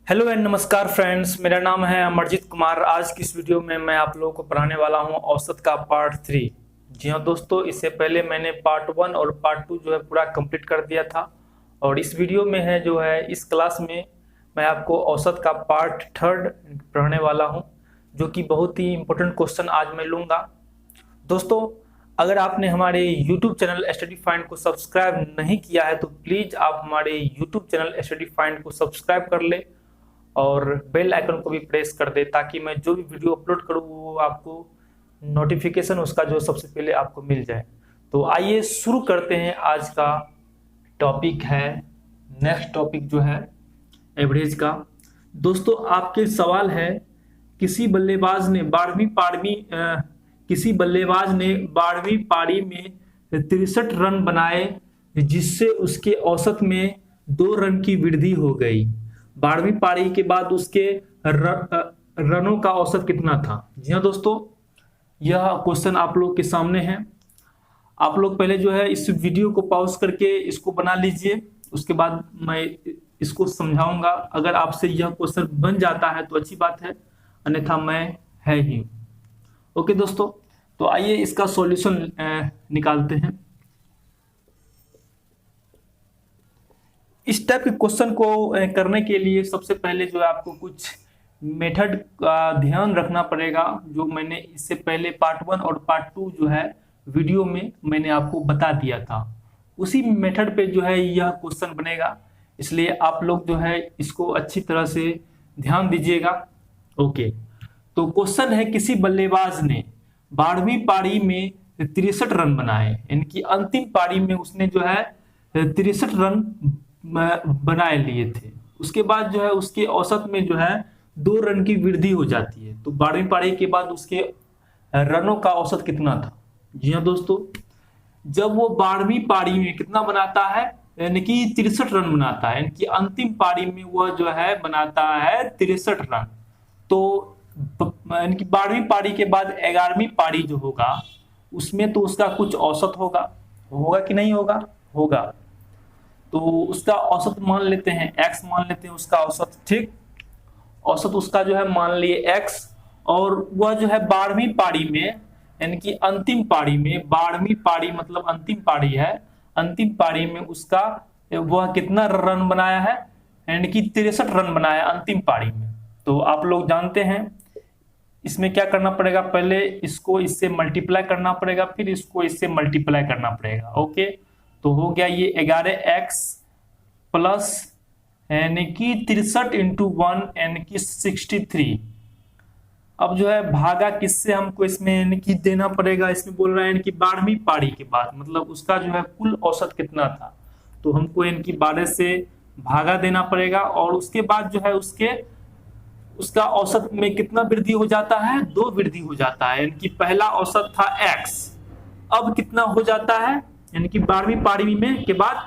Hello and नमस्कार friends, मेरा नाम है अमरजीत कुमार। आज की इस वीडियो में मैं आप लोगों को पढ़ाने वाला हूं औसत का पार्ट 3। जी हाँ दोस्तों, इससे पहले मैंने पार्ट 1 और पार्ट 2 जो है पूरा कंप्लीट कर दिया था। और इस वीडियो में है जो है इस क्लास में मैं आपको औसत का पार्ट 3 पढ़ाने वाला हूं, जो कि बहुत ही इंपॉर्टेंट क्वेश्चन आज मैं लूँगा। दोस्तों, अगर आपने हमारे YouTube चैनल स्टडी फाइंड को सब्सक्राइब नहीं किया है तो प्लीज़ आप हमारे YouTube चैनल स्टडी फाइंड को सब्सक्राइब कर ले और बेल आइकन को भी प्रेस कर दे, ताकि मैं जो भी वीडियो अपलोड करूँ वो आपको नोटिफिकेशन उसका जो सबसे पहले आपको मिल जाए। तो आइए शुरू करते हैं। आज का टॉपिक है, नेक्स्ट टॉपिक जो है एवरेज का। दोस्तों, आपके सवाल है, किसी बल्लेबाज ने 12वीं पारी में 63 रन बनाए, जिससे उसके औसत में 2 रन की वृद्धि हो गई। 12वीं पारी के बाद उसके रनों का औसत कितना था? जी हाँ दोस्तों, यह क्वेश्चन आप लोग के सामने है। आप लोग पहले जो है इस वीडियो को पॉज करके इसको बना लीजिए, उसके बाद मैं इसको समझाऊंगा। अगर आपसे यह क्वेश्चन बन जाता है तो अच्छी बात है, अन्यथा मैं है ही। ओके दोस्तों, तो आइए इसका सॉल्यूशन निकालते हैं। इस टाइप के क्वेश्चन को करने के लिए सबसे पहले जो है आपको कुछ मेथड का ध्यान रखना पड़ेगा, जो मैंने इससे पहले पार्ट 1 और पार्ट 2 जो है वीडियो में मैंने आपको बता दिया था। उसी मेथड पे जो है यह क्वेश्चन बनेगा, इसलिए आप लोग जो है इसको अच्छी तरह से ध्यान दीजिएगा। ओके, तो क्वेश्चन है, किसी बल्लेबाज ने 12वीं पारी में 63 रन बनाए, यानी कि अंतिम पारी में उसने जो है 63 रन बनाए लिए थे। उसके बाद जो है उसके औसत में जो है 2 रन की वृद्धि हो जाती है। तो 12वीं पारी के बाद उसके रनों का औसत कितना था? जी हाँ दोस्तों, जब वो 12वीं पारी में कितना बनाता है, यानी कि 63 रन बनाता है, यानी कि अंतिम पारी में वह जो है बनाता है 63 रन। तो यानी कि 12वीं पारी के बाद 11वीं पारी जो होगा उसमें तो उसका कुछ औसत होगा कि नहीं होगा? होगा। तो उसका औसत मान लेते हैं, x मान लेते हैं उसका औसत। ठीक, औसत उसका जो है मान लिए x, और वह जो है 12वीं पारी में, यानी कि अंतिम पारी में, 12वीं पारी मतलब अंतिम पारी है, अंतिम पारी में उसका वह कितना रन बनाया है, यानी कि 63 रन बनाया अंतिम पारी में। तो आप लोग जानते हैं इसमें क्या करना पड़ेगा, पहले इसको इससे मल्टीप्लाई करना पड़ेगा, फिर इसको इससे मल्टीप्लाई करना पड़ेगा। ओके, तो हो गया ये 11x प्लस यानी कि 63 इंटू 1 यानी कि 63। अब जो है भागा किससे हमको इसमें यानी कि देना पड़ेगा, इसमें बोल रहा है यानी कि 12वीं पारी के बाद, मतलब उसका जो है कुल औसत कितना था, तो हमको यानी कि 12 से भागा देना पड़ेगा। और उसके बाद जो है उसका औसत में कितना वृद्धि हो जाता है? 2 वृद्धि हो जाता है, यानी कि पहला औसत था x, अब कितना हो जाता है, यानी कि 12वीं पारी में के बाद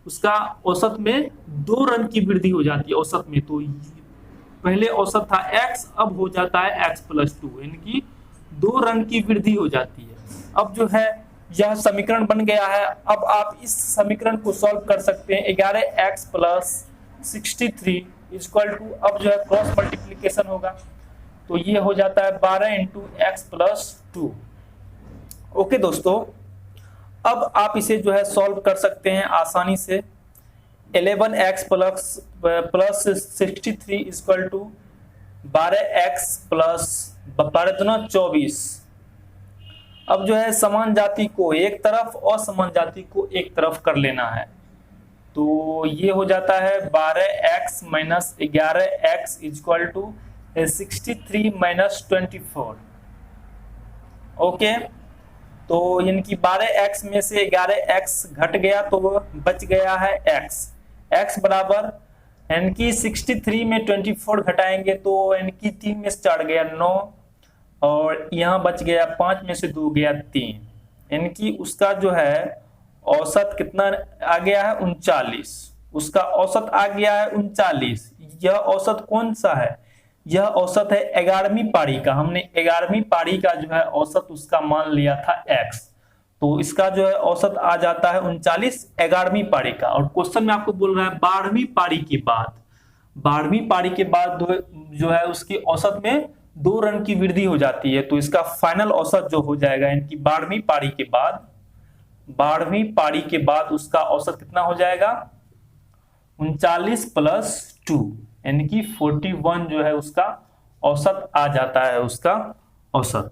उसका औसत में 2 रन की वृद्धि हो जाती है औसत में। तो पहले औसत था x, अब हो जाता है x प्लस 2, यानी कि 2 रन की वृद्धि हो जाती है। अब जो है यह समीकरण बन गया है। अब आप इस समीकरण को सॉल्व कर सकते हैं। 11x प्लस 63 इक्वल टू, अब जो है क्रॉस मल्टीप्लीकेशन होगा, तो ये हो जाता है 12 इंटू एक्स प्लस 2। ओके दोस्तों, अब आप इसे जो है सॉल्व कर सकते हैं आसानी से। 11x plus 63 equal to 12x plus 12 दूना 24। अब जो है समान जाति को एक तरफ और समान जाति को एक तरफ कर लेना है, तो ये हो जाता है 12x minus 11x equal to 63 minus 24। Okay, तो यानी कि 12x में से 11x घट गया तो बच गया है x बराबर, यानी कि 63 में 24 घटाएंगे तो यानी कि 3 में से 4 गया 9, और यहाँ बच गया 5 में से 2 गया 3, यानी कि उसका जो है औसत कितना आ गया है? 39। उसका औसत आ गया है 39। यह औसत कौन सा है? यह औसत है 11वीं पारी का। हमने 11वीं पारी का जो है औसत उसका मान लिया था x, तो इसका जो है औसत आ जाता है 39 11वीं पारी का। और क्वेश्चन में आपको बोल रहा है 12वीं पारी के बाद 12वीं पारी के बाद जो है उसकी औसत में 2 रन की वृद्धि हो जाती है। तो इसका फाइनल औसत जो हो जाएगा इनकी 12वीं पारी के बाद उसका औसत कितना हो जाएगा, 39 + 2 यानी कि 41 जो है उसका औसत आ जाता है, उसका औसत।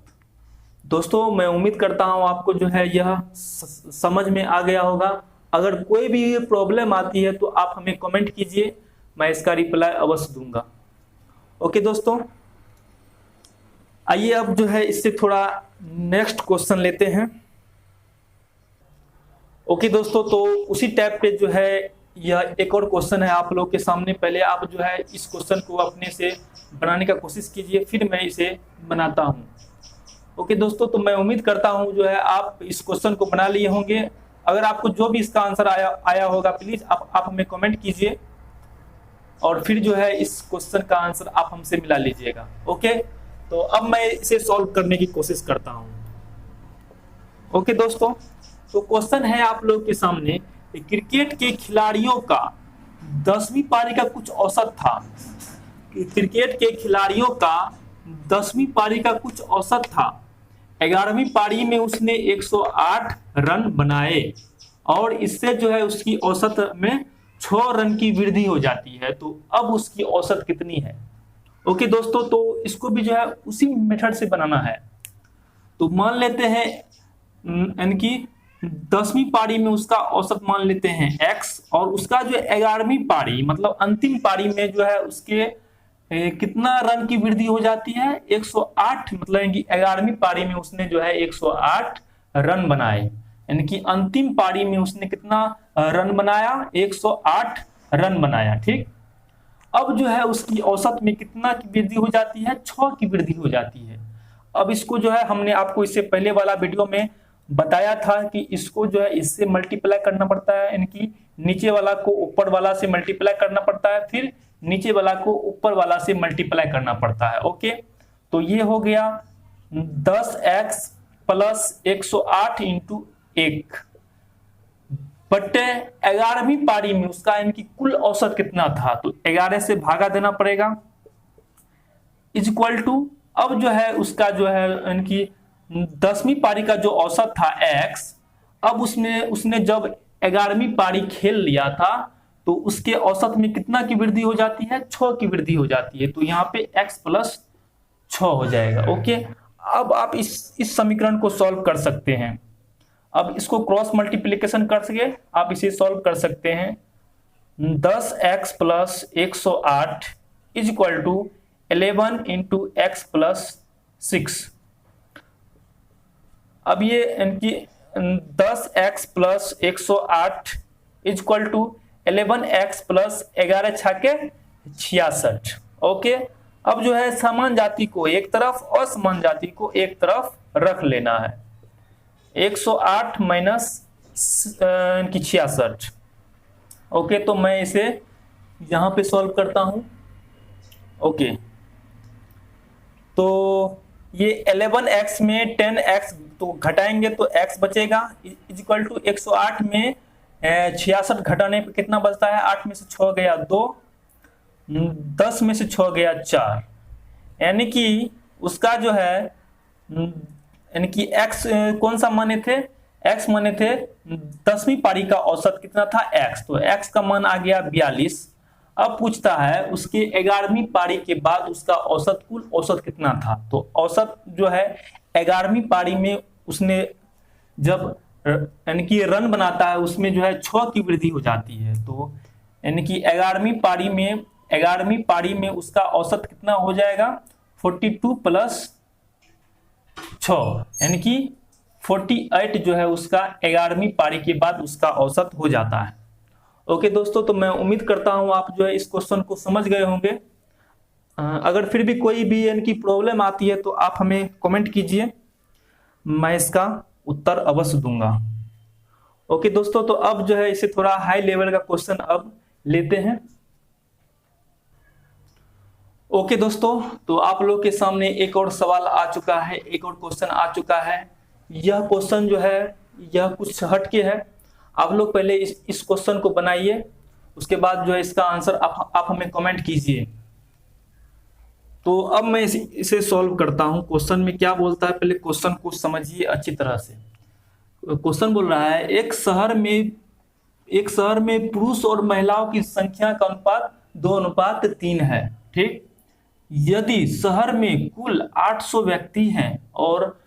दोस्तों मैं उम्मीद करता हूं आपको जो है यह समझ में आ गया होगा। अगर कोई भी प्रॉब्लम आती है तो आप हमें कमेंट कीजिए, मैं इसका रिप्लाई अवश्य दूंगा। ओके दोस्तों, आइए अब जो है इससे थोड़ा नेक्स्ट क्वेश्चन लेते हैं। ओके दोस्तों, तो उसी टाइप पे जो है यह एक और क्वेश्चन है आप लोग के सामने। पहले आप जो है इस क्वेश्चन को अपने से बनाने का कोशिश कीजिए, फिर मैं इसे बनाता हूं। ओके दोस्तों, तो मैं उम्मीद करता हूं जो है आप इस क्वेश्चन को बना लिए होंगे। अगर आपको जो भी इसका आंसर आया होगा प्लीज आप हमें कमेंट कीजिए और फिर जो है इस क्वेश्चन का आंसर आप हमसे मिला लीजिएगा। ओके, तो अब मैं इसे सॉल्व करने की कोशिश करता हूं। ओके दोस्तों, तो क्वेश्चन है आप लोग के सामने, क्रिकेट के खिलाड़ियों का 10वीं पारी का कुछ औसत था। क्रिकेट के खिलाड़ियों का 10वीं पारी का कुछ औसत था। 11वीं पारी में उसने 108 रन बनाए और इससे जो है उसकी औसत में 6 रन की वृद्धि हो जाती है। तो अब उसकी औसत कितनी है? ओके दोस्तों, तो इसको भी जो है उसी मेथड से बनाना है। तो मान लेते हैं यानी कि 10वीं पारी में उसका औसत मान लेते हैं x और उसका जो 11वीं पारी मतलब अंतिम पारी में जो है उसके कितना रन की वृद्धि हो जाती है, 108। मतलब कि 11वीं पारी में उसने जो है 108 रन बनाए, यानी कि अंतिम पारी में उसने कितना रन बनाया, 108 रन बनाया। ठीक, अब जो है उसकी औसत में कितना की वृद्धि हो जाती है, 6 की वृद्धि हो जाती है। अब इसको जो है हमने आपको इससे पहले वाला वीडियो में बताया था कि इसको जो है इससे मल्टीप्लाई करना पड़ता है, यानी कि नीचे वाला को ऊपर वाला से मल्टीप्लाई करना पड़ता है, फिर नीचे वाला को ऊपर वाला से मल्टीप्लाई करना पड़ता है। ओके, तो ये हो गया 10x + 108 × 1 बट्टे 11वीं पारी में उसका इनकी कुल औसत कितना था, तो 11 से भागा देना पड़ेगा इक्वल टू, अब जो है उसका जो है इनकी 10वीं पारी का जो औसत था x, अब उसने जब 11वीं पारी खेल लिया था तो उसके औसत में कितना की वृद्धि हो जाती है, 6 की वृद्धि हो जाती है। तो यहाँ पे x + 6 हो जाएगा। ओके, अब आप इस समीकरण को सॉल्व कर सकते हैं। अब इसको क्रॉस मल्टीप्लिकेशन कर सके आप इसे सॉल्व कर सकते हैं। 10x + 108 = 11 × x + 6। अब ये इनकी 10x + 108 = 11x + 11 छाके 66। ओके, अब जो है समान जाति को एक तरफ और समान जाति को एक तरफ रख लेना है। 108 - 66। ओके, तो मैं इसे यहां पे सॉल्व करता हूं। ओके, तो ये 11x में 10x तो घटाएंगे तो x बचेगा इक्वल टू 108 में 66 घटाने पे कितना बचता है, 8 में से 6 गया 2, 10 में से 6 गया 4, यानी कि उसका जो है यानी कि x कौन सा माने थे, x माने थे 10वीं पारी का औसत कितना था x, तो x का मान आ गया 42। अब पूछता है उसके 11वीं पारी के बाद उसका औसत कुल औसत कितना था, तो औसत जो है 11वीं पारी में उसने जब यानी कि रन बनाता है उसमें जो है 6 की वृद्धि हो जाती है। तो यानी कि 11वीं पारी में उसका औसत कितना हो जाएगा, 42 + 6 यानी कि 48 जो है उसका 11वीं पारी के बाद उसका औसत हो जाता है। ओके दोस्तों, तो मैं उम्मीद करता हूं आप जो है इस क्वेश्चन को समझ गए होंगे। अगर फिर भी कोई भी इनकी प्रॉब्लम आती है तो आप हमें कमेंट कीजिए, मैं इसका उत्तर अवश्य दूंगा। ओके दोस्तों, तो अब जो है इसे थोड़ा हाई लेवल का क्वेश्चन अब लेते हैं। ओके दोस्तों, तो आप लोग के सामने एक और सवाल आ चुका है, एक और क्वेश्चन आ चुका है। यह क्वेश्चन जो है यह कुछ हटके है। आप लोग पहले इस क्वेश्चन को बनाइए, उसके बाद जो है इसका आंसर आप हमें कमेंट कीजिए। तो अब मैं इसे सॉल्व करता हूं। क्वेश्चन में क्या बोलता है, पहले क्वेश्चन को समझिए अच्छी तरह से। क्वेश्चन बोल रहा है एक शहर में पुरुष और महिलाओं की संख्या का अनुपात 2:3 है। ठीक, यदि शहर में कुल 800 व्यक्ति हैं और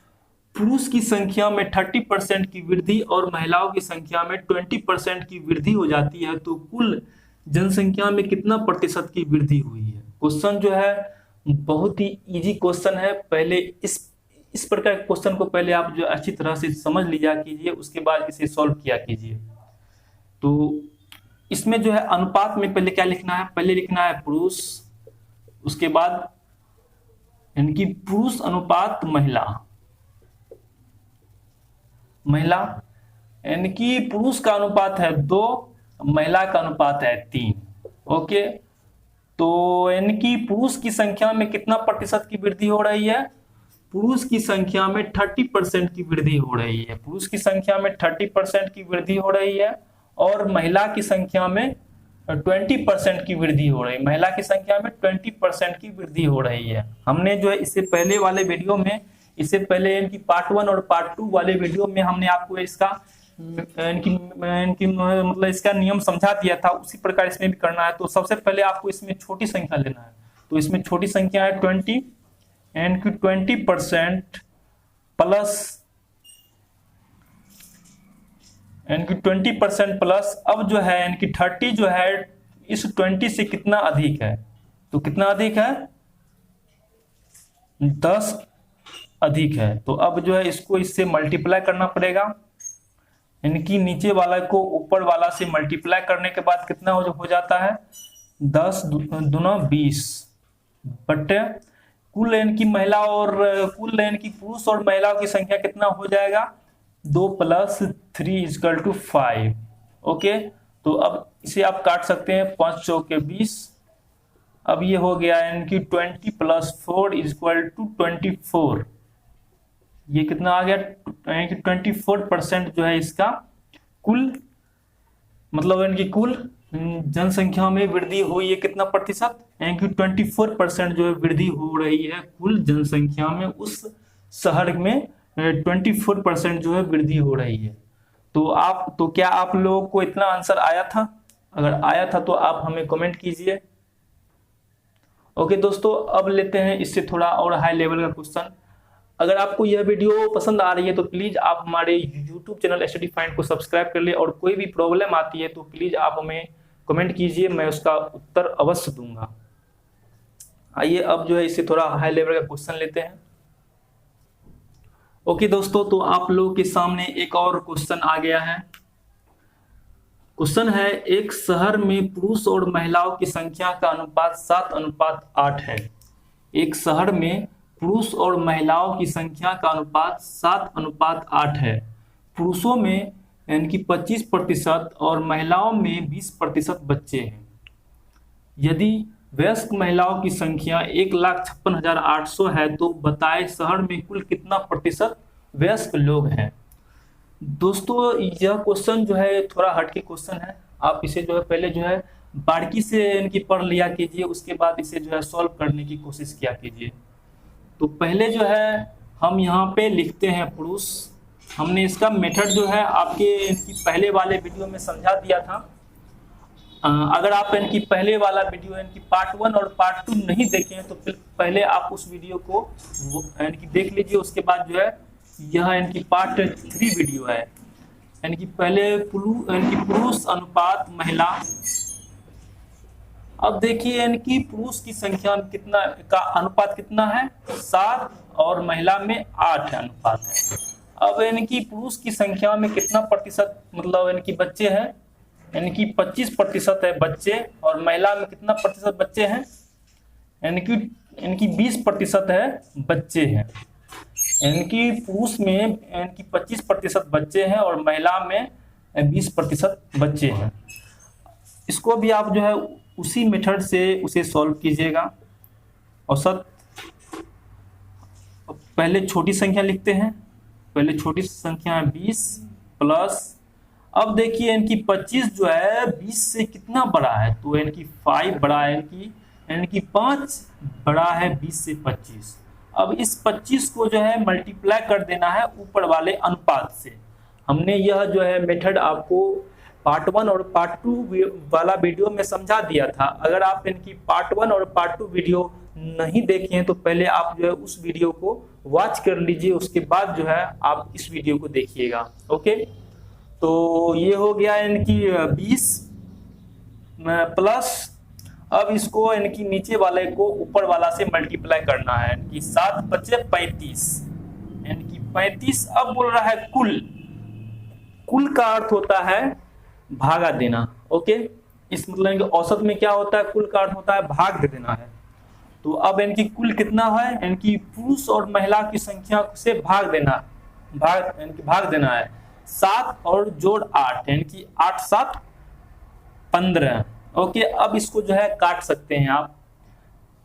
पुरुष की संख्या में 30% की वृद्धि और महिलाओं की संख्या में 20% की वृद्धि हो जाती है, तो कुल जनसंख्या में कितना प्रतिशत की वृद्धि हुई है। क्वेश्चन जो है बहुत ही इजी क्वेश्चन है। पहले इस प्रकार के क्वेश्चन को पहले आप जो अच्छी तरह से समझ लिया कीजिए, उसके बाद इसे सॉल्व किया कीजिए। तो इसमें जो है अनुपात में पहले क्या लिखना है, पहले लिखना है पुरुष, उसके बाद इनकी पुरुष अनुपात महिला इनकी पुरुष का अनुपात है 2, महिला का अनुपात है 3। ओके, तो इनकी पुरुष की संख्या में कितना प्रतिशत की वृद्धि हो रही है, पुरुष की संख्या में 30% की वृद्धि हो रही है। पुरुष की संख्या में 30% की वृद्धि हो रही है और महिला की संख्या में 20% की वृद्धि हो रही है। महिला की संख्या में 20% की वृद्धि हो रही है। हमने जो है इससे पहले वाले वीडियो में, इससे पहले इनकी पार्ट 1 और पार्ट 2 वाले वीडियो में हमने आपको इसका मतलब इसका नियम समझा दिया था। उसी प्रकार इसमें भी करना है। तो सबसे पहले आपको इसमें छोटी संख्या लेना है। तो इसमें छोटी संख्या है 20, इनकी 20% प्लस इनकी 20% प्लस, अब जो है इनकी 30 जो है इस 20 से कितना अधिक है, तो कितना अधिक है, 10 अधिक है। तो अब जो है इसको इससे मल्टीप्लाई करना पड़ेगा। इनकी नीचे वाला को ऊपर वाला से मल्टीप्लाई करने के बाद कितना हो जाता है, 10 दूना 20 बटे कुल इनकी महिला और कुल इनकी पुरुष और महिलाओं की संख्या कितना हो जाएगा, 2 + 3 = 5। ओके, तो अब इसे आप काट सकते हैं, 5 चौके 20। अब ये हो गया इनकी 20 + 4 = 24। ये कितना आ गया, 24% जो है इसका कुल, मतलब इनकी कुल जनसंख्या में वृद्धि हुई है कितना प्रतिशत, यानी 24% जो है वृद्धि हो रही है कुल जनसंख्या में। उस शहर में 24% जो है वृद्धि हो रही है। तो क्या आप लोगों को इतना आंसर आया था? अगर आया था तो आप हमें कमेंट कीजिए। ओके दोस्तों, अब लेते हैं इससे थोड़ा और हाई लेवल का क्वेश्चन। अगर आपको यह वीडियो पसंद आ रही है तो प्लीज आप हमारे YouTube चैनल स्टडी फाइंड को सब्सक्राइब कर ले, और कोई भी प्रॉब्लम आती है तो प्लीज आप हमें कमेंट कीजिए, मैं उसका उत्तर अवश्य दूंगा। आइए अब जो है इससे थोड़ा हाई लेवल का क्वेश्चन लेते हैं। ओके दोस्तों, तो आप लोगों के सामने एक और क्वेश्चन आ गया है। क्वेश्चन है, एक शहर में पुरुष और महिलाओं की संख्या का अनुपात 7:8 है। एक शहर में पुरुष और महिलाओं की संख्या का अनुपात 7:8 है। पुरुषों में इनकी 25% और महिलाओं में 20% बच्चे हैं। यदि वयस्क महिलाओं की संख्या 1,56,800 है तो बताए शहर में कुल कितना प्रतिशत वयस्क लोग हैं। दोस्तों यह क्वेश्चन जो है थोड़ा हटके क्वेश्चन है। आप इसे जो है पहले जो है बारीकी से इनकी पढ़ लिया कीजिए, उसके बाद इसे जो है सॉल्व करने की कोशिश किया कीजिए। तो पहले जो है हम यहाँ पे लिखते हैं पुरुष। हमने इसका मेथड जो है आपके इनकी पहले वाले वीडियो में समझा दिया था। अगर आप इनकी पहले वाला वीडियो इनकी पार्ट 1 और पार्ट 2 नहीं देखे हैं तो पहले आप उस वीडियो को इनकी देख लीजिए। उसके बाद जो है यह इनकी पार्ट 3 वीडियो है। इनकी पहले इनकी पुरुष अनुपात महिला। अब देखिए इनकी पुरुष की संख्या में कितना का अनुपात कितना है, 7, और महिला में 8 अनुपात है। अब इनकी पुरुष की संख्या में कितना प्रतिशत मतलब इनकी बच्चे हैं, इनकी 25% है बच्चे, और महिला में कितना प्रतिशत बच्चे हैं, इनकी 20% है बच्चे हैं। इनकी पुरुष में इनकी 25% बच्चे हैं और महिला में 20% बच्चे हैं। इसको भी आप जो है उसी मेथड से उसे सॉल्व कीजिएगा। औसत पहले छोटी संख्या लिखते हैं। पहले छोटी संख्या है 20 प्लस, अब देखिए इनकी 25 जो है 20 से कितना बड़ा है, तो इनकी 5 बड़ा है, इनकी 5 बड़ा है 20 से 25। अब इस 25 को जो है मल्टीप्लाई कर देना है ऊपर वाले अनुपात से। हमने यह जो है मेथड आपको पार्ट 1 और पार्ट 2 वाला वीडियो में समझा दिया था। अगर आप इनकी पार्ट 1 और पार्ट 2 वीडियो नहीं देखे हैं तो पहले आप जो है उस वीडियो को वॉच कर लीजिए, उसके बाद जो है आप इस वीडियो को देखिएगा। ओके, तो ये हो गया इनकी 20 प्लस, अब इसको इनकी नीचे वाले को ऊपर वाला से मल्टीप्लाई करना है। इनकी 7 बचे 35, इनकी 35। अब बोल रहा है कुल, कुल का अर्थ होता है भागा देना। ओके, इस मतलब इनके औसत में क्या होता है, कुल का अर्थ होता है भाग दे देना है। तो अब इनकी कुल कितना है, इनकी पुरुष और महिला की संख्या से भाग देना, भाग देना है 7 और जोड़ 8, इनकी 8 7 15। ओके, अब इसको जो है काट सकते हैं आप,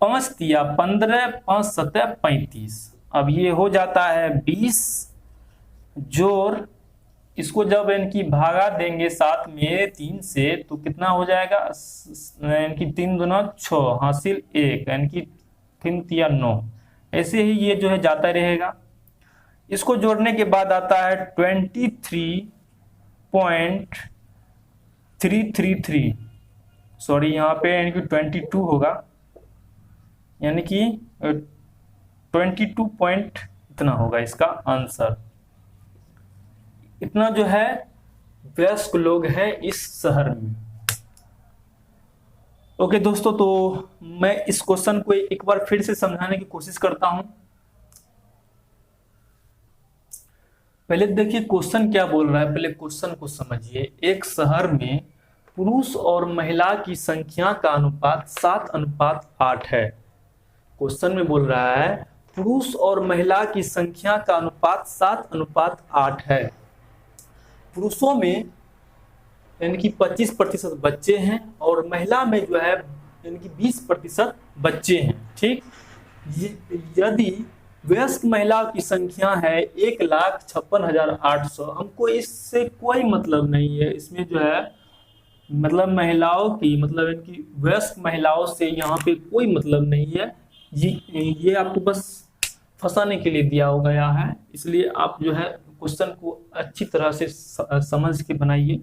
5 दिया 15, 5 7 35। अब ये हो जाता है 20 जोड़, इसको जब इनकी भागा देंगे 7 में 3 से तो कितना हो जाएगा, इनकी 3 दूना 6 हासिल 1, इनकी 3 तिया 9। ऐसे ही ये जो है जाता रहेगा। इसको जोड़ने के बाद आता है 23.333, सॉरी यहाँ पे इनकी 22 होगा, यानी कि 22 पॉइंट इतना होगा इसका आंसर। इतना जो है वयस्क लोग हैं इस शहर में। ओके दोस्तों, तो मैं इस क्वेश्चन को एक बार फिर से समझाने की कोशिश करता हूं। पहले देखिए क्वेश्चन क्या बोल रहा है, पहले क्वेश्चन को समझिए। एक शहर में पुरुष और महिला की संख्या का अनुपात 7:8 है। क्वेश्चन में बोल रहा है पुरुष और महिला की संख्या का अनुपात 7:8 है। पुरुषों में इनकी 25% बच्चे हैं और महिला में जो है इनकी 20% बच्चे हैं। ठीक, यदि वयस्क महिला की संख्या है 1,56,800, हमको इससे कोई मतलब नहीं है। इसमें जो है मतलब महिलाओं की, मतलब इनकी वयस्क महिलाओं से यहाँ पे कोई मतलब नहीं है। ये आपको बस फंसाने के लिए दिया हो गया है, इसलिए आप जो है क्वेश्चन को अच्छी तरह से समझ के बनाइए।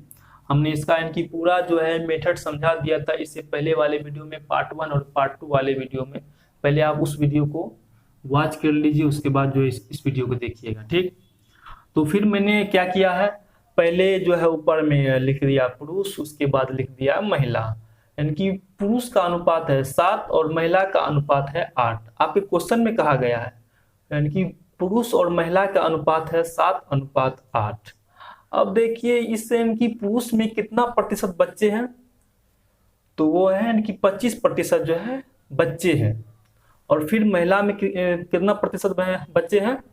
हमने इसका इनकी पूरा जो है मेथड समझा दिया था इससे पहले वाले वीडियो में, पार्ट 1 और पार्ट 2 वाले वीडियो में। पहले आप उस वीडियो को वॉच कर लीजिए, उसके बाद जो इस वीडियो को देखिएगा। ठीक, तो फिर मैंने क्या किया है, पहले जो है ऊपर में लिख दिया पुरुष, उसके बाद लिख दिया महिला। इनकी पुरुष का अनुपात है 7 और महिला का अनुपात है 8। आपके क्वेश्चन में कहा गया है इनकी पुरुष और महिला का अनुपात है 7:8। अब देखिए इससे इनकी पुरुष में कितना प्रतिशत बच्चे हैं, तो वो है इनकी 25% जो है बच्चे हैं। और फिर महिला में कितना प्रतिशत बच्चे हैं,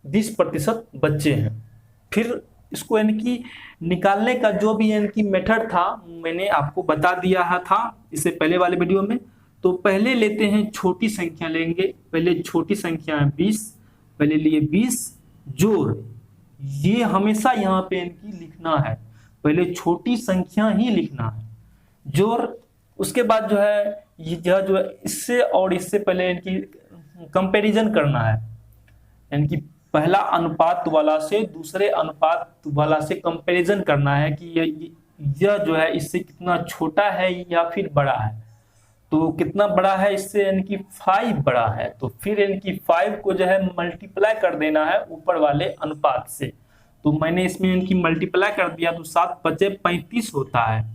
20% बच्चे हैं। फिर इसको इनकी निकालने का जो भी इनकी मेथड था मैंने आपको बता दिया था इससे पहले वाले वीडियो में। तो पहले लेते हैं छोटी संख्या लेंगे, पहले छोटी संख्या है 20, पहले लिए 20 जोड़, ये हमेशा यहाँ पे इनकी लिखना है, पहले छोटी संख्या ही लिखना है, जोड़। उसके बाद जो है ये जो है इससे और इससे पहले इनकी कंपैरिजन करना है, इनकी पहला अनुपात वाला से दूसरे अनुपात वाला से कंपैरिजन करना है कि यह जो है इससे कितना छोटा है या फिर बड़ा है। तो कितना बड़ा है इससे, इनकी 5 बड़ा है, तो फिर इनकी 5 को जो है मल्टीप्लाई कर देना है ऊपर वाले अनुपात से। तो मैंने इसमें इनकी मल्टीप्लाई कर दिया तो 7 बचे 35 होता है।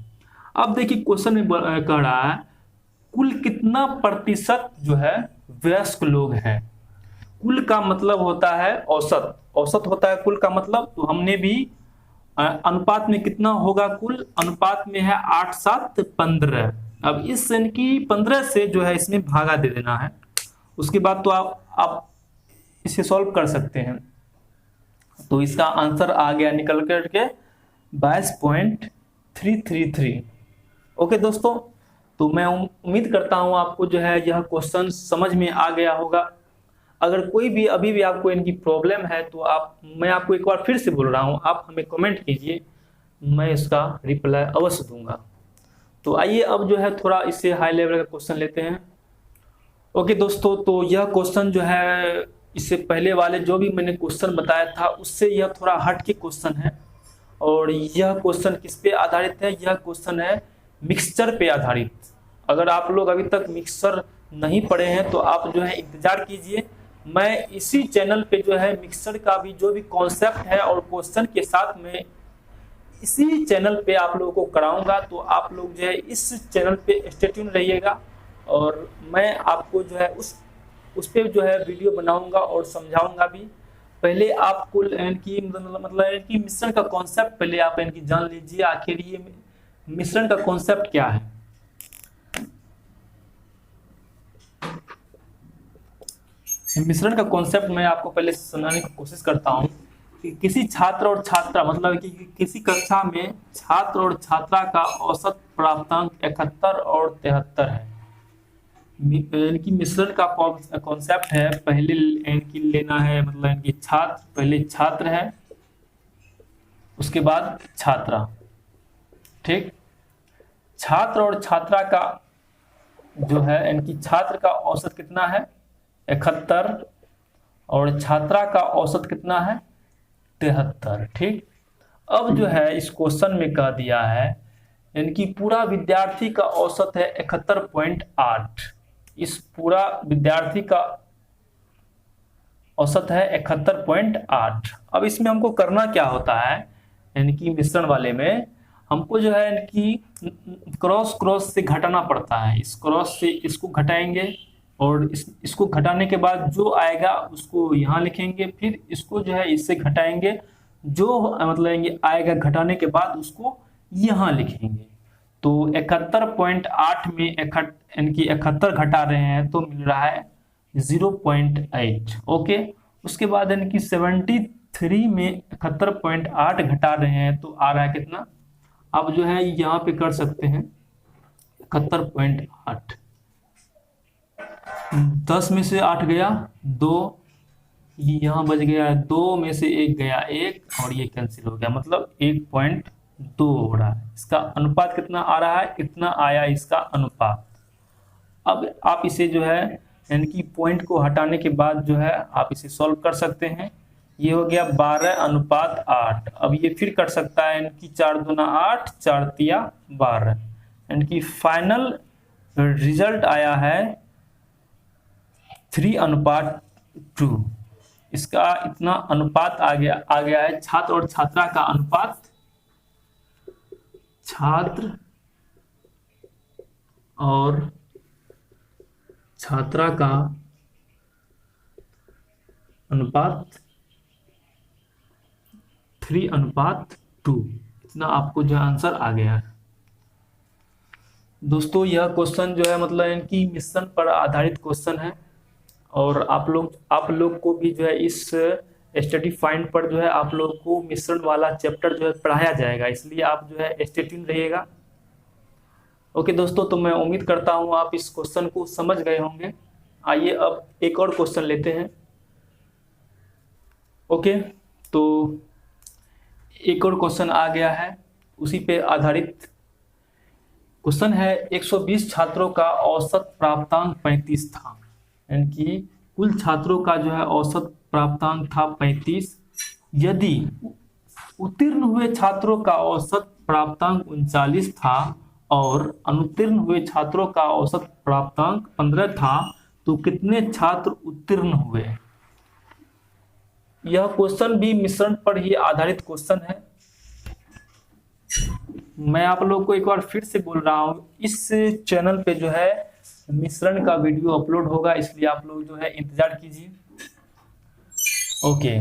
अब देखिए क्वेश्चन में कह रहा है कुल कितना प्रतिशत जो है वयस्क लोग हैं। कुल का मतलब होता है औसत, औसत होता है कुल का मतलब। तो हमने भी अनुपात में कितना होगा, कुल अनुपात में है 8 7 15। अब इस इनकी 15 से जो है इसमें भागा दे देना है, उसके बाद तो आप इसे सॉल्व कर सकते हैं। तो इसका आंसर आ गया निकल करके 22.333। ओके दोस्तों, तो मैं उम्मीद करता हूं आपको जो है यह क्वेश्चन समझ में आ गया होगा। अगर कोई भी अभी भी आपको इनकी प्रॉब्लम है तो मैं आपको एक बार फिर से बोल रहा हूं, आप हमें कमेंट कीजिए। मैं इसका रिप्लाई अवश्य दूंगा। तो आइए अब जो है थोड़ा इससे हाई लेवल का क्वेश्चन लेते हैं। ओके दोस्तों, तो यह क्वेश्चन जो है इससे पहले वाले जो भी मैंने क्वेश्चन बताया था उससे यह थोड़ा हट के क्वेश्चन है। और यह क्वेश्चन किस पे आधारित है? यह क्वेश्चन है मिक्सचर पे आधारित। अगर आप लोग अभी तक मिक्सचर नहीं पढ़े हैं तो आप जो है इंतजार कीजिए। मैं इसी चैनल पे जो है मिक्सचर का भी जो भी कॉन्सेप्ट है और क्वेश्चन के साथ में इसी चैनल पे आप लोगों को कराऊंगा। तो आप लोग जो है इस चैनल पे स्टे ट्यून रहिएगा और मैं आपको जो है उस पे जो है वीडियो बनाऊंगा और समझाऊंगा भी। पहले आपको इनकी मतलब इनकी मिश्रण का कॉन्सेप्ट पहले आप इनकी जान लीजिए, आखिर ये मिश्रण का कॉन्सेप्ट क्या है। मिश्रण का कॉन्सेप्ट मैं आपको पहले समझाने की कोशिश करता हूँ कि किसी छात्र और छात्रा मतलब कि किसी कक्षा में छात्र और छात्रा का औसत प्राप्तांक 71 और 73 है। इनकी मिश्रण का कॉन्सेप्ट है, पहले इनकी लेना है मतलब इनकी छात्र, पहले छात्र है उसके बाद छात्रा। ठीक, छात्र और छात्रा का जो है इनकी छात्र का औसत कितना है 71 और छात्रा का औसत कितना है 73। ठीक, अब जो है इस क्वेश्चन में कह दिया है इनकी पूरा विद्यार्थी का औसत है 71.8। इस पूरा विद्यार्थी का औसत है 71.8। अब इसमें हमको करना क्या होता है, इनकी मिश्रण वाले में हमको जो है इनकी क्रॉस से घटाना पड़ता है। इस क्रॉस से इसको घटाएंगे और इसको घटाने के बाद जो आएगा उसको यहाँ लिखेंगे, फिर इसको जो है इससे घटाएंगे, जो मतलब ये आएगा घटाने के बाद उसको यहाँ लिखेंगे। तो 71.8 में इनकी 71 घटा रहे हैं तो मिल रहा है 0.8। ओके, उसके बाद इनकी 73 में 71.8 घटा रहे हैं तो आ रहा है कितना, अब जो है यहाँ पे कर सकते हैं 71.8, 10 में से 8 गया 2, यहाँ बच गया 2 में से 1 गया 1 और ये कैंसिल हो गया, मतलब 1.2 हो रहा है। इसका अनुपात कितना आ रहा है, इतना आया इसका अनुपात। अब आप इसे जो है इनकी पॉइंट को हटाने के बाद जो है आप इसे सॉल्व कर सकते हैं। ये हो गया 12:8। अब ये फिर कर सकता है इनकी 4 दूना 8 4 तिया 12। इनकी फाइनल रिजल्ट आया है 3:2। इसका इतना अनुपात आ गया है। छात्र और छात्रा का अनुपात, छात्र और छात्रा का अनुपात 3:2। इतना आपको जो आंसर आ गया है। दोस्तों यह क्वेश्चन जो है मतलब इनकी मिश्रण पर आधारित क्वेश्चन है और आप लोग को भी जो है इस स्टडी फाइंड पर जो है आप लोग को मिश्रण वाला चैप्टर जो है पढ़ाया जाएगा, इसलिए आप जो है स्टे ट्यून रहिएगा। ओके दोस्तों, तो मैं उम्मीद करता हूँ आप इस क्वेश्चन को समझ गए होंगे। आइए अब एक और क्वेश्चन लेते हैं। ओके, तो एक और क्वेश्चन आ गया है, उसी पे आधारित क्वेश्चन है। 120 छात्रों का औसत प्राप्तांक 35 था। इनकी कुल छात्रों का जो है औसत प्राप्तांक था 35। यदि उत्तीर्ण हुए छात्रों का औसत प्राप्तांक 39 था और अनुत्तीर्ण हुए छात्रों का औसत प्राप्तांक 15 था तो कितने छात्र उत्तीर्ण हुए? यह क्वेश्चन भी मिश्रण पर ही आधारित क्वेश्चन है। मैं आप लोग को एक बार फिर से बोल रहा हूं, इस चैनल पे जो है मिश्रण का वीडियो अपलोड होगा, इसलिए आप लोग जो है इंतजार कीजिए। ओके,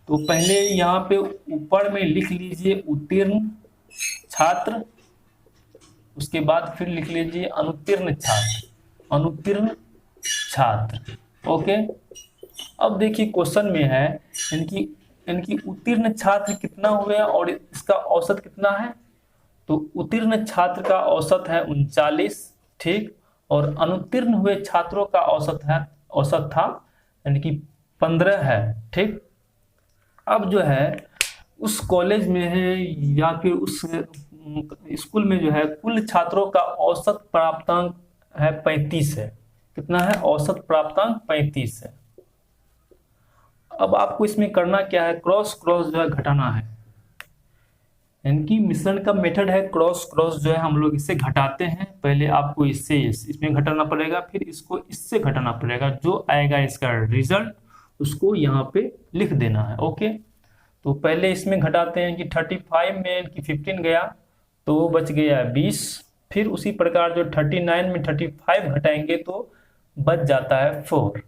तो पहले यहाँ पे ऊपर में लिख लीजिए उत्तीर्ण छात्र, उसके बाद फिर लिख लीजिए अनुत्तीर्ण छात्र, अनुत्तीर्ण छात्र। ओके, अब देखिए क्वेश्चन में है इनकी उत्तीर्ण छात्र कितना हुए हैं और इसका औसत कितना है। तो उत्तीर्ण छात्र का औसत है 39, ठीक, और अनुत्तीर्ण हुए छात्रों का औसत था यानी कि 15 है, ठीक। अब जो है उस कॉलेज में है या फिर उस स्कूल में जो है कुल छात्रों का औसत प्राप्तांक है 35 है। कितना है? औसत प्राप्तांक 35 है। अब आपको इसमें करना क्या है, क्रॉस क्रॉस जो है घटाना है। इनकी मिश्रण का मेथड है क्रॉस क्रॉस, जो है हम लोग इससे घटाते हैं। पहले आपको इससे इसमें घटाना पड़ेगा, फिर इसको इससे घटाना पड़ेगा। जो आएगा इसका रिजल्ट उसको यहाँ पे लिख देना है। ओके, तो पहले इसमें घटाते हैं कि 35 में इनकी 15 गया तो बच गया 20। फिर उसी प्रकार जो 39 में 35 घटाएंगे तो बच जाता है 4।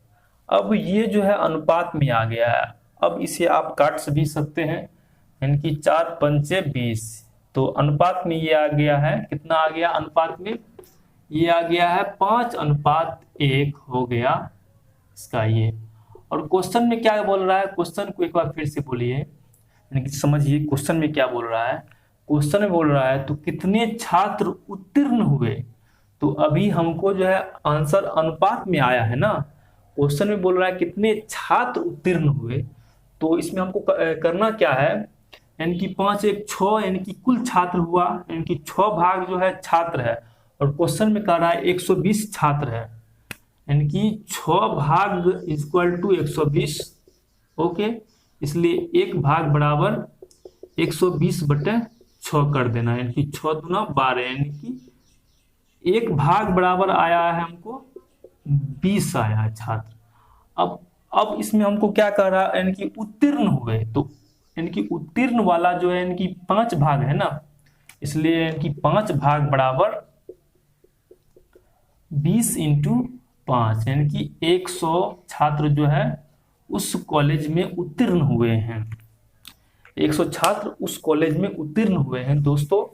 अब ये जो है अनुपात में आ गया है। अब इसे आप काट भी सकते हैं, इनकी 4 पंचे 20, तो अनुपात में ये आ गया है। कितना आ गया अनुपात में? ये आ गया है 5:1 हो गया इसका ये। और क्वेश्चन में क्या बोल रहा है, क्वेश्चन को एक बार फिर से बोलिए, यानी कि समझिए क्वेश्चन में क्या बोल रहा है। क्वेश्चन में बोल रहा है तो कितने छात्र उत्तीर्ण हुए, तो अभी हमको जो है आंसर अनुपात में आया है ना। क्वेश्चन में बोल रहा है कितने छात्र उत्तीर्ण हुए, तो इसमें हमको करना क्या है, यानी कि 5 1 6, यानी कि कुल छात्र हुआ, यानी कि 6 भाग जो है छात्र है। और क्वेश्चन में कह रहा है 120 छात्र है, यानी कि 6 भाग इक्वल टू 120। ओके, इसलिए 1 भाग बराबर 120/6 कर देना, यानी कि 6 दूना 12, यानी कि 1 भाग बराबर आया है हमको 20 आया है छात्र। अब इसमें हमको क्या कर रहा है, यानी कि उत्तीर्ण हुए, तो यानी कि उत्तीर्ण वाला जो है यानी कि 5 भाग है ना, इसलिए यानी कि 5 भाग बराबर 20 × 5, यानी कि 100 छात्र जो है उस कॉलेज में उत्तीर्ण हुए हैं। 100 छात्र उस कॉलेज में उत्तीर्ण हुए हैं। दोस्तों,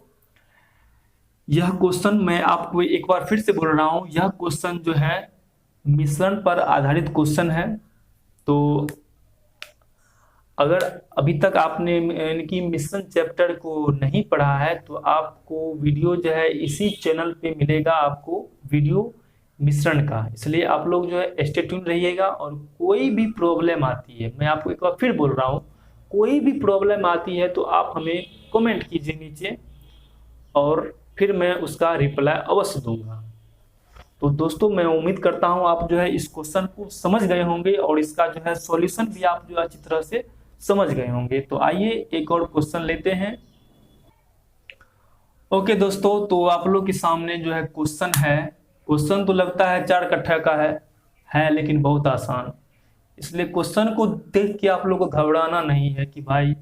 यह क्वेश्चन मैं आपको एक बार फिर से बोल रहा हूं, यह क्वेश्चन जो है मिश्रण पर आधारित क्वेश्चन है। तो अगर अभी तक आपने इनकी मिश्रण चैप्टर को नहीं पढ़ा है तो आपको वीडियो जो है इसी चैनल पे मिलेगा, आपको वीडियो मिश्रण का। इसलिए आप लोग जो है स्टे ट्यून रहिएगा। और कोई भी प्रॉब्लम आती है, मैं आपको एक बार फिर बोल रहा हूँ, कोई भी प्रॉब्लम आती है तो आप हमें कमेंट कीजिए नीचे, और फिर मैं उसका रिप्लाई अवश्य दूंगा। तो दोस्तों, मैं उम्मीद करता हूं आप जो है इस क्वेश्चन को समझ गए होंगे और इसका जो है सॉल्यूशन भी आप जो अच्छी तरह से समझ गए होंगे। तो आइए एक और क्वेश्चन लेते हैं। ओके दोस्तों, तो आप लोग के सामने जो है क्वेश्चन है। क्वेश्चन तो लगता है 4 कट्ठा का है लेकिन बहुत आसान। इसलिए क्वेश्चन को देख के आप लोग को घबराना नहीं है कि भाई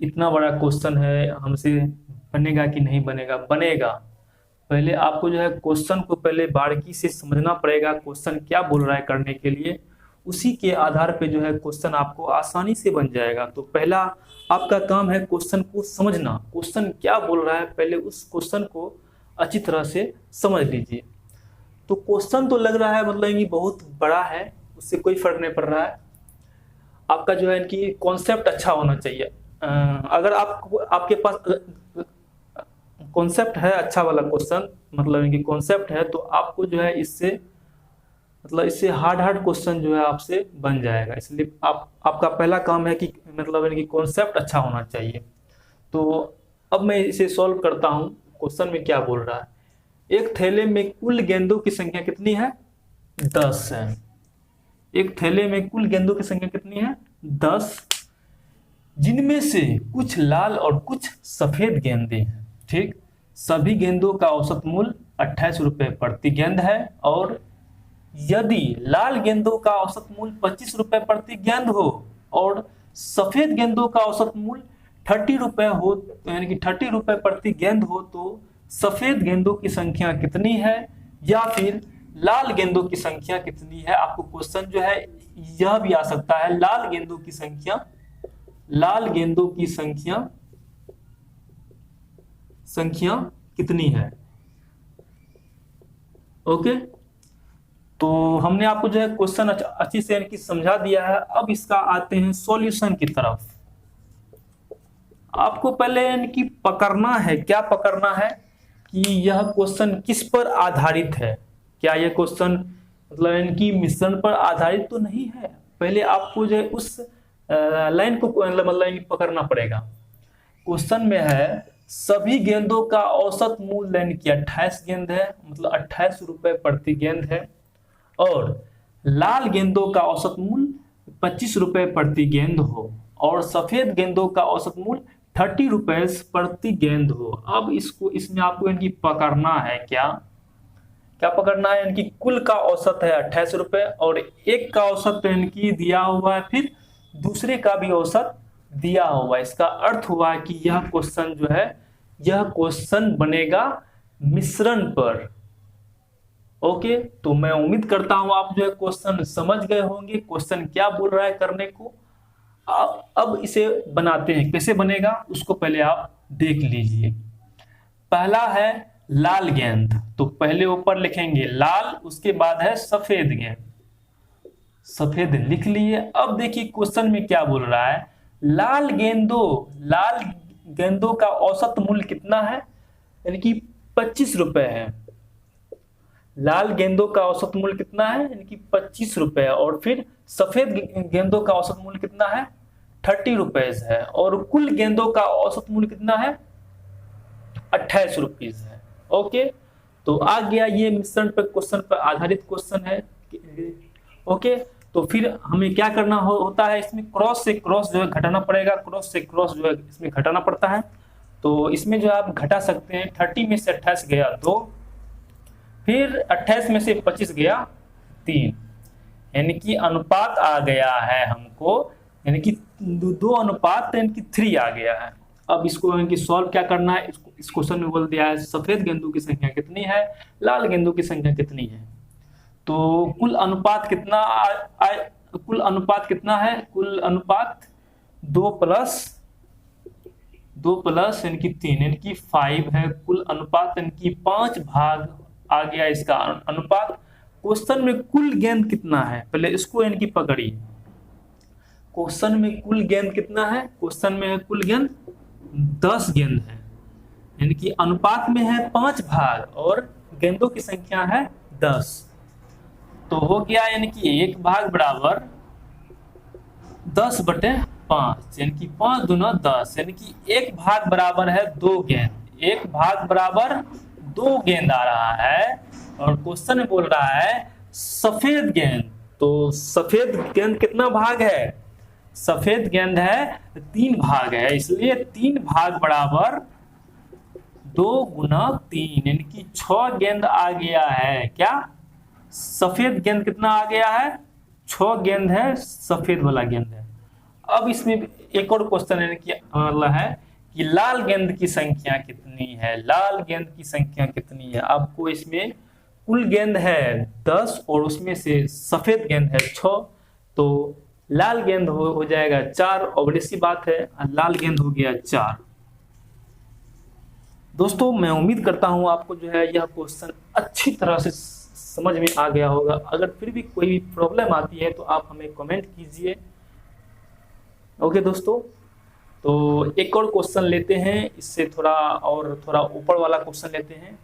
इतना बड़ा क्वेश्चन है, हमसे बनेगा कि नहीं बनेगा। बनेगा। पहले आपको जो है क्वेश्चन को पहले बारीकी से समझना पड़ेगा, क्वेश्चन क्या बोल रहा है करने के लिए। उसी के आधार पे जो है क्वेश्चन आपको आसानी से बन जाएगा। तो पहला आपका काम है क्वेश्चन को समझना, क्वेश्चन क्या बोल रहा है, पहले उस क्वेश्चन को अच्छी तरह से समझ लीजिए। तो क्वेश्चन तो लग रहा है मतलब कि बहुत बड़ा है, उससे कोई फर्क नहीं पड़ रहा है। आपका जो है कि कॉन्सेप्ट अच्छा होना चाहिए। अगर आपके पास कॉन्सेप्ट है अच्छा वाला क्वेश्चन, मतलब कि कॉन्सेप्ट है, तो आपको जो है इससे मतलब इससे हार्ड क्वेश्चन जो है आपसे बन जाएगा। इसलिए आपका पहला काम है कि मतलब कि कॉन्सेप्ट अच्छा होना चाहिए। तो अब मैं इसे सॉल्व करता हूँ। क्वेश्चन में क्या बोल रहा है, एक थैले में कुल गेंदों की संख्या कितनी है? 10 है। एक थैले में कुल गेंदों की संख्या कितनी है? 10, जिनमें से कुछ लाल और कुछ सफेद गेंदें हैं। ठीक, सभी गेंदों का औसत मूल्य 28 रुपए प्रति गेंद है, और यदि लाल गेंदों का औसत मूल्य 25 रुपए प्रति गेंद हो और सफेद गेंदों का औसत मूल्य 30 रुपए हो, यानी कि 30 रुपए प्रति गेंद हो, तो सफेद गेंदों की संख्या कितनी है या फिर लाल गेंदों की संख्या कितनी है। आपको क्वेश्चन जो है यह भी आ सकता है, लाल गेंदों की संख्या कितनी है। ओके, तो हमने आपको जो है क्वेश्चन अच्छी से यानी कि समझा दिया है। अब इसका आते हैं सॉल्यूशन की तरफ। आपको पहले यानी कि पकड़ना है, क्या पकड़ना है कि यह क्वेश्चन किस पर आधारित है। क्या यह क्वेश्चन मतलब इनकी मिश्रण पर आधारित तो नहीं है। पहले आपको जो है उस लाइन को मतलब पकड़ना पड़ेगा। क्वेश्चन में है सभी गेंदों का औसत मूल्य यानी कि 28 गेंद है, मतलब 28 रुपए प्रति गेंद है, और लाल गेंदों का औसत मूल्य 25 रुपए प्रति गेंद हो, और सफेद गेंदों का औसत मूल्य 30 रुपए प्रति गेंद हो। अब इसमें आपको इनकी पकड़ना है, क्या पकड़ना है? इनकी कुल का औसत है 28 रुपए, और एक का औसत इनकी दिया हुआ है, फिर दूसरे का भी औसत दिया हुआ है। इसका अर्थ हुआ कि यह क्वेश्चन जो है, यह क्वेश्चन बनेगा मिश्रण पर। ओके, तो मैं उम्मीद करता हूं आप जो है क्वेश्चन समझ गए होंगे, क्वेश्चन क्या बोल रहा है करने को। अब इसे बनाते हैं, कैसे बनेगा उसको पहले आप देख लीजिए। पहला है लाल गेंद, तो पहले ऊपर लिखेंगे लाल, उसके बाद है सफेद गेंद, सफेद लिख लिए। अब देखिए क्वेश्चन में क्या बोल रहा है, लाल गेंदों का औसत मूल्य कितना है, यानी कि 25 रुपए है। लाल गेंदों का औसत मूल्य कितना है, यानी कि 25 रुपए, और फिर सफेद गेंदों का औसत मूल्य कितना है, 30 रुपए है, और कुल गेंदों का औसत मूल्य कितना है, 28 रुपीज है। ओके, तो आ गया, ये मिश्रण पर क्वेश्चन पर आधारित क्वेश्चन है। ओके, तो फिर हमें क्या करना होता है, इसमें क्रॉस से क्रॉस जो है घटाना पड़ेगा, क्रॉस से क्रॉस जो है इसमें घटाना पड़ता है। तो इसमें जो आप घटा सकते हैं, 30 में से 28 गया 2, फिर 28 में से 25 गया 3, यानी कि अनुपात आ गया है हमको, यानी कि 2 अनुपात यानी कि 3 आ गया है। अब इसको यानी कि सॉल्व क्या करना है, इस क्वेश्चन में बोल दिया है सफेद गेंदों की संख्या कितनी है, लाल गेंदों की संख्या कितनी है। तो कुल अनुपात कितना कुल अनुपात कितना है, कुल अनुपात 2 प्लस यानी कि 3 यानी कि 5 है कुल अनुपात, यानी कि 5 भाग आ गया इसका अनुपात। क्वेश्चन में कुल गेंद कितना है, पहले इसको यानी कि पकड़िए। क्वेश्चन में कुल गेंद कितना है, क्वेश्चन में है कुल गेंद 10 गेंद है, यानी कि अनुपात में है 5 भाग और गेंदों की संख्या है 10। तो हो गया यानी कि 1 भाग बराबर 10/5, यानी कि 5 दूना 10, यानी कि 1 भाग बराबर है 2 गेंद, 1 भाग बराबर 2 गेंद आ रहा है। और क्वेश्चन में बोल रहा है सफेद गेंद, तो सफेद गेंद कितना भाग है, सफेद गेंद है 3 भाग है, इसलिए 3 भाग बराबर 2 गुना 3, यानी कि 6 गेंद आ गया है। क्या सफेद गेंद कितना आ गया है, 6 गेंद है, सफेद वाला गेंद है। अब इसमें एक और क्वेश्चन है कि लाल गेंद की संख्या कितनी है, लाल गेंद की संख्या कितनी है। आपको इसमें कुल गेंद है 10 और उसमें से सफेद गेंद है 6, तो लाल गेंद हो जाएगा 4, और बड़ी सी बात है लाल गेंद हो गया 4। दोस्तों मैं उम्मीद करता हूं आपको जो है यह क्वेश्चन अच्छी तरह से समझ में आ गया होगा। अगर फिर भी कोई प्रॉब्लम आती है तो आप हमें कमेंट कीजिए। ओके दोस्तों, तो एक और क्वेश्चन लेते हैं, इससे थोड़ा ऊपर वाला क्वेश्चन लेते हैं।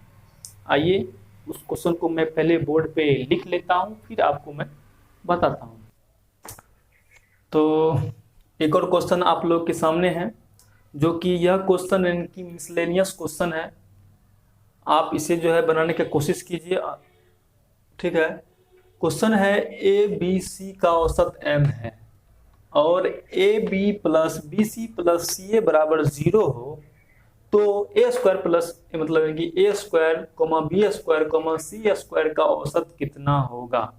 आइए उस क्वेश्चन को मैं पहले बोर्ड पे लिख लेता हूं, फिर आपको मैं बताता हूं। तो एक और क्वेश्चन आप लोग के सामने है, जो कि यह क्वेश्चन इनकी मिसलेनियस क्वेश्चन है। आप इसे जो है बनाने की कोशिश कीजिए, ठीक है। क्वेश्चन है ABC का औसत M है और AB plus BC plus CA बराबर 0 हो, तो A² प्लस मतलब कि A², B², C² का औसत कितना होगा।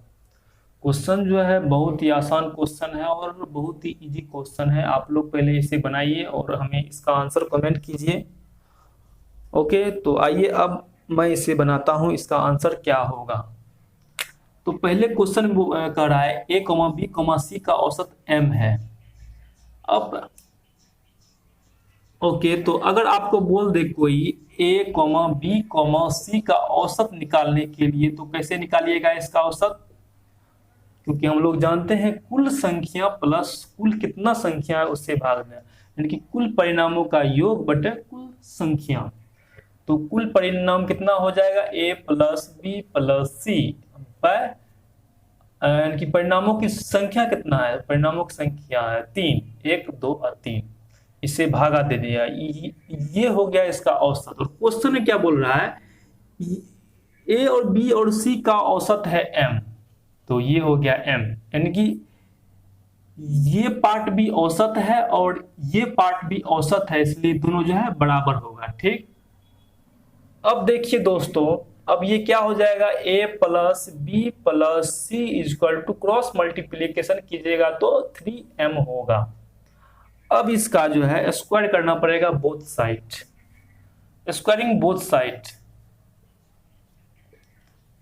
क्वेश्चन जो है बहुत ही आसान क्वेश्चन है और बहुत ही इजी क्वेश्चन है। आप लोग पहले इसे बनाइए और हमें इसका आंसर कमेंट कीजिए। ओके, तो आइए अब मैं इसे बनाता हूं, इसका आंसर क्या होगा। तो पहले क्वेश्चन कह रहा है A, B, C का औसत M है। अब ओके, तो अगर आपको बोल दे कोई A, B, C का औसत निकालने के लिए, तो कैसे निकालिएगा इसका औसत, क्योंकि हम लोग जानते हैं कुल संख्या प्लस कुल कितना संख्या है उससे भागना, यानी कि कुल परिणामों का योग बटे कुल संख्या। तो कुल परिणाम कितना हो जाएगा, A plus B plus C, यानी कि परिणामों की संख्या कितना है, परिणामों की संख्या है 3, 1, 2 और 3, इसे भागा दे दिया, ये हो गया इसका औसत। और क्वेश्चन में क्या बोल रहा है, ए और बी और सी का औसत है m, तो ये हो गया m, यानी कि ये पार्ट भी औसत है और ये पार्ट भी औसत है, इसलिए दोनों जो है बराबर होगा। ठीक, अब देखिए दोस्तों, अब ये क्या हो जाएगा, a plus b plus c equal to cross multiplication कीजिएगा तो 3m होगा। अब इसका जो है स्क्वायर करना पड़ेगा both side, squaring both side,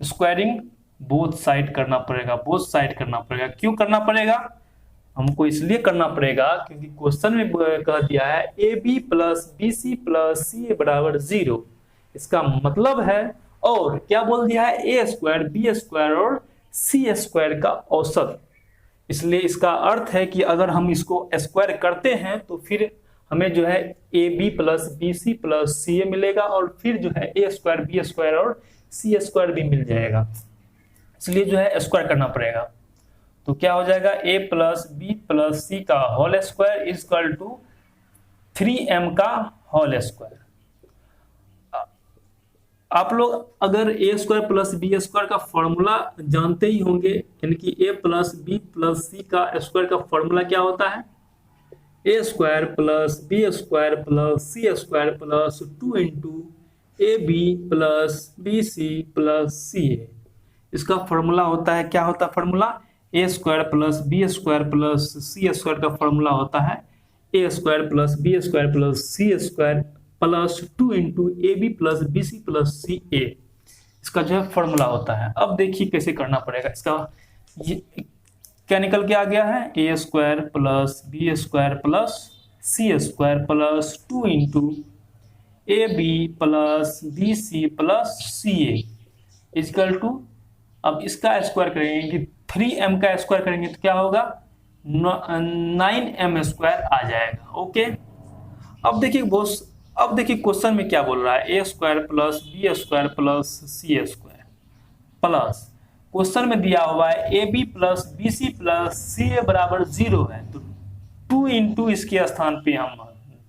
squaring both side करना पड़ेगा, बोथ साइड करना पड़ेगा। क्यों करना पड़ेगा, हमको इसलिए करना पड़ेगा क्योंकि क्वेश्चन में कह दिया है a b plus b c plus c बराबर 0, इसका मतलब है, और क्या बोल दिया है, ए स्क्वायर बी स्क्वायर और सी स्क्वायर का औसत। इसलिए इसका अर्थ है कि अगर हम इसको स्क्वायर करते हैं तो फिर हमें जो है a b plus b c plus c a मिलेगा, और फिर जो है ए स्क्वायर बी स्क्वायर और सी स्क्वायर भी मिल जाएगा, इसलिए जो है स्क्वायर करना पड़ेगा। तो क्या हो जाएगा, ए प्लस बी प्लस सी का whole square equal to 3m का होल स्क्वायर। आप लोग अगर a square plus b square का फॉर्मूला जानते ही होंगे, यानी कि a plus b plus c का स्क्वायर का फॉर्मूला क्या होता है, a square plus b square plus c square plus 2 into a b plus b c plus c a. इसका फॉर्मूला होता है, क्या होता है formula, a square plus b square plus c square का फॉर्मूला होता है a square plus b square plus c square plus 2 into a b plus b c plus c a, इसका जो है फॉर्मूला होता है। अब देखिए कैसे करना पड़ेगा इसका, ये क्या निकल के आ गया है, a square plus b square plus c square plus 2 into a b plus b c plus c a equal to, अब इसका स्क्वायर करेंगे 3m का स्क्वायर करेंगे तो क्या होगा, 9m स्क्वायर आ जाएगा। ओके, अब देखिए क्वेश्चन में क्या बोल रहा है, a square plus b square plus c square plus, question में दिया हुआ है a b plus b c plus c a बराबर 0 है, तो 2 इंटू इसके स्थान पे हम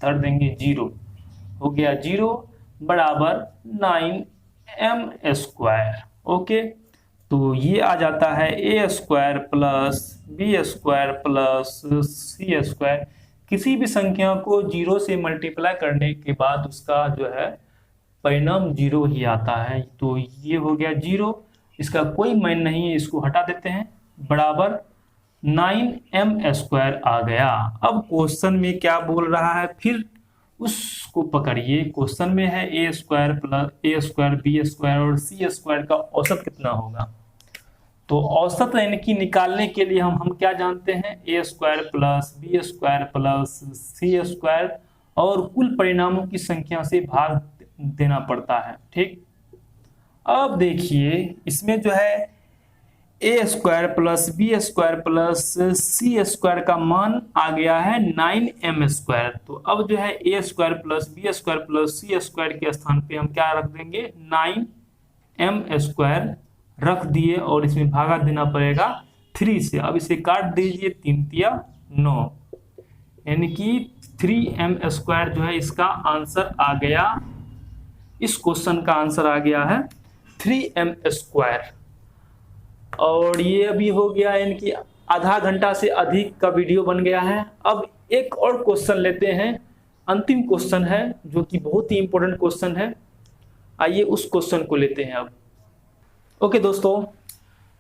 धर देंगे 0, हो गया 0 बराबर 9m स्क्वायर। ओके, तो ये आ जाता है a square plus b square plus c square, किसी भी संख्या को 0 से मल्टीप्लाई करने के बाद उसका जो है परिणाम 0 ही आता है, तो ये हो गया 0, इसका कोई मान नहीं है, इसको हटा देते हैं, बराबर 9m स्क्वायर आ गया। अब क्वेश्चन में क्या बोल रहा है, फिर उसको पकड़िए, क्वेश्चन में है a square plus A square B square और सी स्क्वायर का औसत कितना होगा। तो औसत यानी कि निकालने के लिए हम क्या जानते हैं, a square plus b square plus c square और कुल परिणामों की संख्या से भाग देना पड़ता है। ठीक, अब देखिए इसमें जो है a square plus b square plus c square का मान आ गया है 9m स्क्वायर, तो अब जो है a square plus b square plus c square के स्थान पे हम क्या रख देंगे, 9m स्क्वायर रख दिए और इसमें भागा देना पड़ेगा 3 से। अब इसे काट दीजिए, 3 तिया 9, यानी कि 3m स्क्वायर जो है इसका आंसर आ गया, इस क्वेश्चन का आंसर आ गया है 3m स्क्वायर। और ये अभी हो गया, यानी कि आधा घंटा से अधिक का वीडियो बन गया है। अब एक और क्वेश्चन लेते हैं, अंतिम क्वेश्चन है जो कि बहुत ही इंपॉर्टेंट क्वेश्चन है, आइए उस क्वेश्चन को लेते हैं अब। ओके दोस्तों,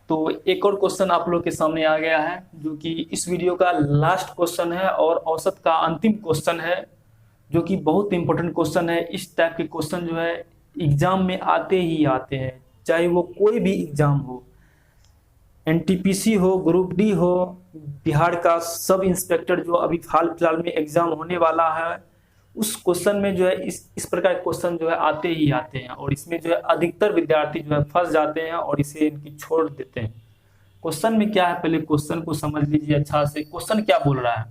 तो एक और क्वेश्चन आप लोग के सामने आ गया है जो कि इस वीडियो का लास्ट क्वेश्चन है और औसत का अंतिम क्वेश्चन है, जो कि बहुत इंपॉर्टेंट क्वेश्चन है। इस टाइप के क्वेश्चन जो है एग्जाम में आते ही आते हैं, चाहे वो कोई भी एग्जाम हो, एनटीपीसी हो, ग्रुप डी हो, बिहार का सब इंस्पेक्टर जो अभी हाल फिलहाल में एग्जाम होने वाला है, उस क्वेश्चन में जो है इस प्रकार के क्वेश्चन जो है आते ही आते हैं, और इसमें जो है अधिकतर विद्यार्थी जो है फंस जाते हैं और इसे इनकी छोड़ देते हैं। क्वेश्चन में क्या है, पहले क्वेश्चन को समझ लीजिए अच्छा से। क्वेश्चन क्या बोल रहा है,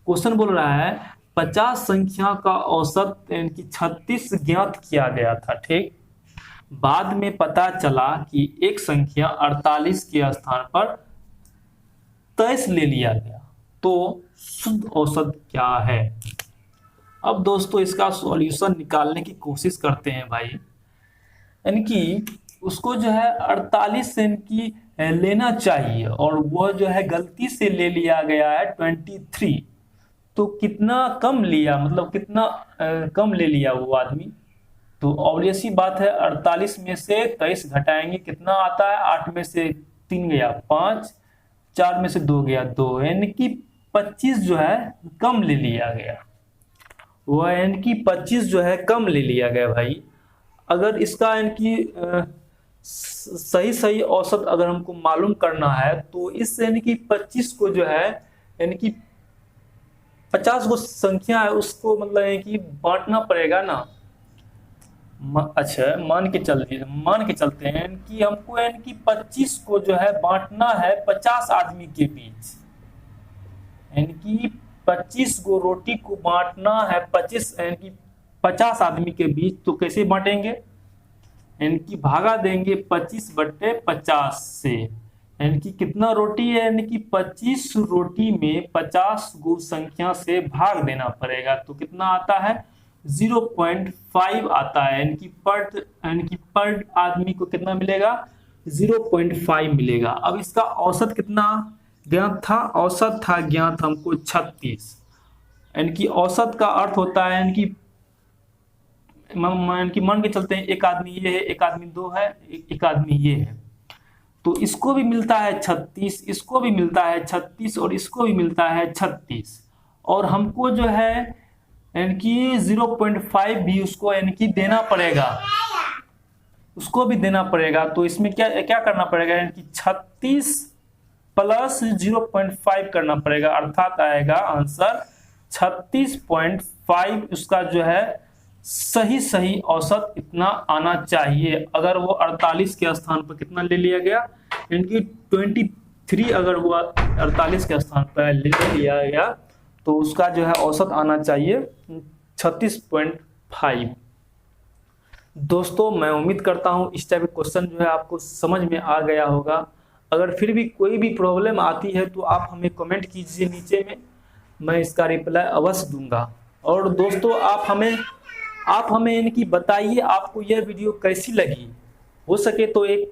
क्वेश्चन बोल रहा है 50 संख्या का औसत यानी 36 ज्ञात किया गया था। ठीक, बाद में पता चला कि एक संख्या 48 के स्थान पर 23 ले लिया गया, तो शुद्ध औसत क्या है। अब दोस्तों इसका सॉल्यूशन निकालने की कोशिश करते हैं भाई। यानी कि उसको जो है 48 से इनकी लेना चाहिए और वो जो है गलती से ले लिया गया है 23। तो कितना कम लिया, मतलब कितना कम ले लिया वो आदमी। तो ऑब्वियस ही बात है, 48 में से 23 घटाएंगे कितना आता है, 8 में से 3 गया 5, 4 में से 2 गया 2, यानी कि 25 जो है कम ले लिया गया। वो यानी कि 25 जो है कम ले लिया गया भाई। अगर इसका यानी कि सही सही औसत अगर हमको मालूम करना है तो इस यानी कि 25 को जो है यानी कि 50 को संख्या है उसको मतलब है कि बांटना पड़ेगा ना। अच्छा मान के चलते हैं कि हमको यानी कि 25 को जो है बांटना है 50 आदमी के बीच। यानी कि 25 को रोटी को बांटना है 25 यानी कि 50 आदमी के बीच। तो कैसे बांटेंगे, यानी कि भागा देंगे 25/50 से। यानी कि कितना रोटी है, यानी कि 25 रोटी में 50 गो संख्या से भाग देना पड़ेगा। तो कितना आता है 0.5 आता है। यानी कि पर आदमी को कितना मिलेगा 0.5 मिलेगा। अब इसका औसत कितना ज्ञात था, औसत था ज्ञात हमको 36। यानी कि औसत का अर्थ होता है यानी कि मान के चलते हैं एक आदमी ये है, एक आदमी 2 है, एक आदमी ये है। तो इसको भी मिलता है 36, इसको भी मिलता है 36 और इसको भी मिलता है 36। और हमको जो है यानी कि 0.5 भी उसको यानी कि देना पड़ेगा, उसको भी देना पड़ेगा। तो इसमें क्या क्या करना पड़ेगा, यानी कि 36 प्लस 0.5 करना पड़ेगा, अर्थात आएगा आंसर 36.5। उसका जो है सही औसत इतना आना चाहिए। अगर वो 48 के स्थान पर कितना ले लिया गया, यानी कि 23 अगर वो 48 के स्थान पर ले लिया गया तो उसका जो है औसत आना चाहिए 36.5। दोस्तों मैं उम्मीद करता हूँ इस टाइप के क्वेश्चन जो है आपको समझ में आ गया होगा। अगर फिर भी कोई भी प्रॉब्लम आती है तो आप हमें कमेंट कीजिए नीचे में, मैं इसका रिप्लाई अवश्य दूंगा। और दोस्तों आप हमें इनकी बताइए आपको यह वीडियो कैसी लगी। हो सके तो एक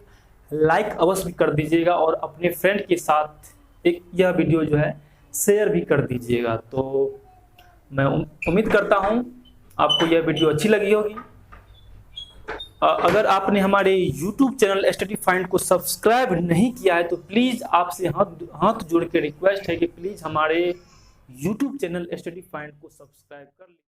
लाइक अवश्य भी कर दीजिएगा और अपने फ्रेंड के साथ यह वीडियो जो है शेयर भी कर दीजिएगा। तो मैं उम्मीद करता हूं आपको यह वीडियो अच्छी लगी होगी। अगर आपने हमारे YouTube चैनल स्टडी फाइंड को सब्सक्राइब नहीं किया है तो प्लीज़ आपसे हाथ जोड़ के रिक्वेस्ट है कि प्लीज़ हमारे YouTube चैनल स्टडी फाइंड को सब्सक्राइब कर लीजिए।